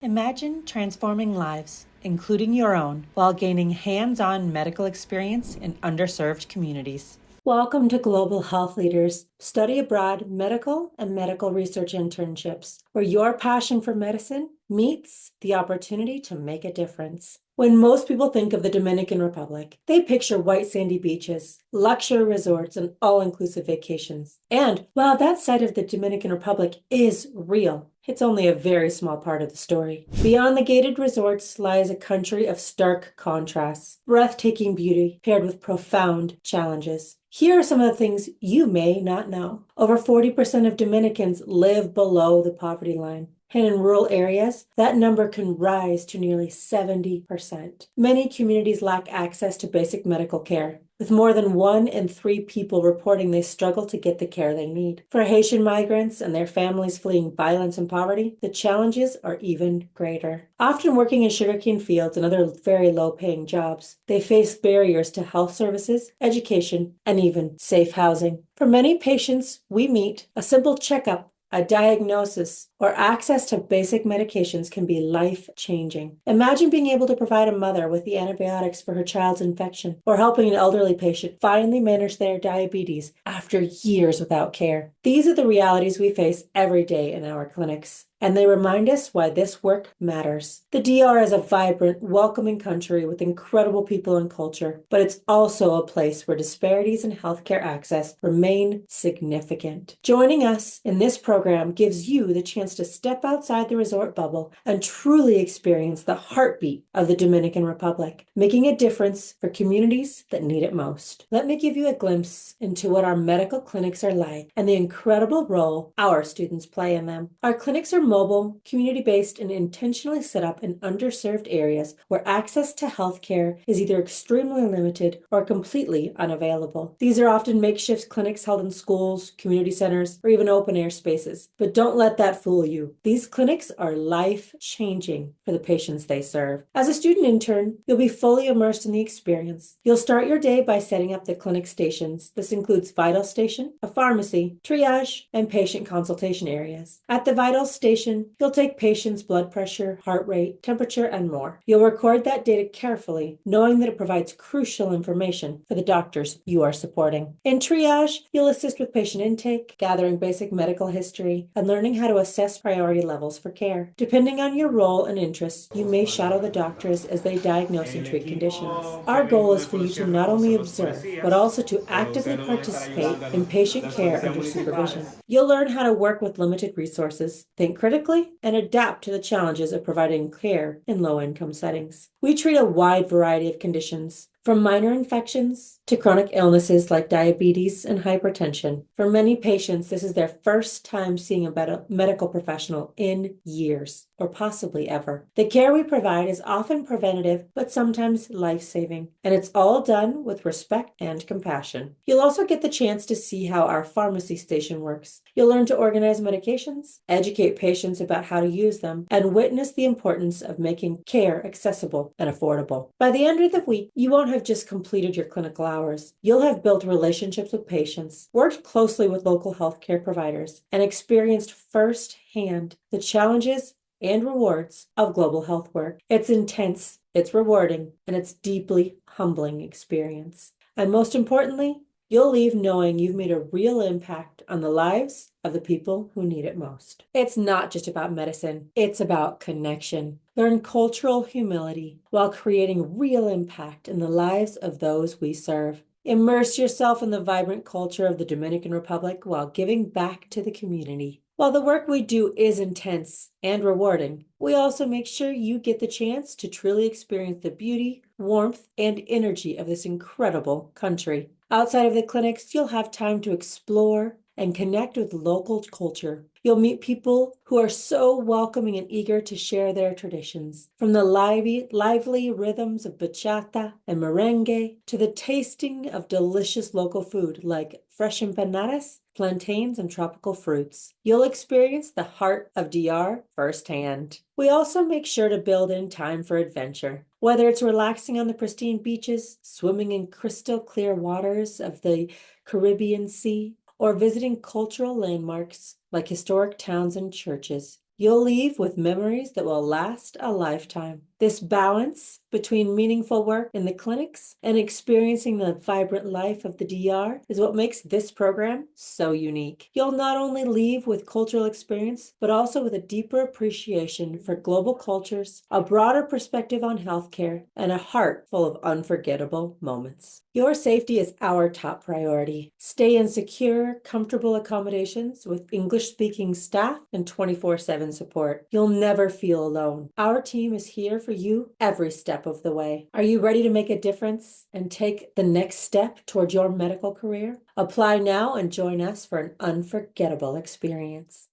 Imagine transforming lives, including your own, while gaining hands-on medical experience in underserved communities. Welcome to Global Health Leaders Study Abroad Medical and Medical Research Internships, where your passion for medicine meets the opportunity to make a difference. When most people think of the Dominican Republic, they picture white sandy beaches, luxury resorts, and all-inclusive vacations. And while that side of the Dominican Republic is real, it's only a very small part of the story. Beyond the gated resorts lies a country of stark contrasts, breathtaking beauty paired with profound challenges. Here are some of the things you may not know. Over 40% of Dominicans live below the poverty line. And in rural areas, that number can rise to nearly 70%. Many communities lack access to basic medical care, with more than 1 in 3 people reporting they struggle to get the care they need. For Haitian migrants and their families fleeing violence and poverty, the challenges are even greater. Often working in sugarcane fields and other very low-paying jobs, they face barriers to health services, education, and even safe housing. For many patients we meet, a simple checkup, a diagnosis, or access to basic medications can be life-changing. Imagine being able to provide a mother with the antibiotics for her child's infection, or helping an elderly patient finally manage their diabetes after years without care. These are the realities we face every day in our clinics, and they remind us why this work matters. The DR is a vibrant, welcoming country with incredible people and culture, but it's also a place where disparities in healthcare access remain significant. Joining us in this program gives you the chance to step outside the resort bubble and truly experience the heartbeat of the Dominican Republic, making a difference for communities that need it most. Let me give you a glimpse into what our medical clinics are like and the incredible role our students play in them. Our clinics are mobile, community-based, and intentionally set up in underserved areas where access to healthcare is either extremely limited or completely unavailable. These are often makeshift clinics held in schools, community centers, or even open-air spaces. But don't let that fool you. These clinics are life-changing for the patients they serve. As a student intern, you'll be fully immersed in the experience. You'll start your day by setting up the clinic stations. This includes Vital Station, a pharmacy, triage, and patient consultation areas. At the Vital Station, you'll take patients' blood pressure, heart rate, temperature, and more. You'll record that data carefully, knowing that it provides crucial information for the doctors you are supporting. In triage, you'll assist with patient intake, gathering basic medical history, and learning how to assess priority levels for care. Depending on your role and interests, you may shadow the doctors as they diagnose and treat conditions. Our goal is for you to not only observe, but also to actively participate in patient care under supervision. You'll learn how to work with limited resources, think critically, and adapt to the challenges of providing care in low-income settings. We treat a wide variety of conditions, from minor infections to chronic illnesses like diabetes and hypertension. For many patients, this is their first time seeing a medical professional in years, or possibly ever. The care we provide is often preventative, but sometimes life-saving, and it's all done with respect and compassion. You'll also get the chance to see how our pharmacy station works. You'll learn to organize medications, educate patients about how to use them, and witness the importance of making care accessible and affordable. By the end of the week, you won't have just completed your clinical hours. You'll have built relationships with patients, worked closely with local healthcare providers, and experienced firsthand the challenges and rewards of global health work. It's intense, it's rewarding, and it's deeply humbling experience. And most importantly, you'll leave knowing you've made a real impact on the lives of the people who need it most. It's not just about medicine, it's about connection. Learn cultural humility while creating real impact in the lives of those we serve. Immerse yourself in the vibrant culture of the Dominican Republic while giving back to the community. While the work we do is intense and rewarding, we also make sure you get the chance to truly experience the beauty, warmth, and energy of this incredible country. Outside of the clinics, you'll have time to explore and connect with local culture. You'll meet people who are so welcoming and eager to share their traditions. From the lively rhythms of bachata and merengue to the tasting of delicious local food like fresh empanadas, plantains, and tropical fruits. You'll experience the heart of DR firsthand. We also make sure to build in time for adventure. Whether it's relaxing on the pristine beaches, swimming in crystal clear waters of the Caribbean Sea, or visiting cultural landmarks like historic towns and churches, You'll leave with memories that will last a lifetime. This balance between meaningful work in the clinics and experiencing the vibrant life of the DR is what makes this program so unique. You'll not only leave with cultural experience, but also with a deeper appreciation for global cultures, a broader perspective on healthcare, and a heart full of unforgettable moments. Your safety is our top priority. Stay in secure, comfortable accommodations with English-speaking staff and 24/7 support. You'll never feel alone. Our team is here for you every step of the way. Are you ready to make a difference and take the next step toward your medical career? Apply now and join us for an unforgettable experience.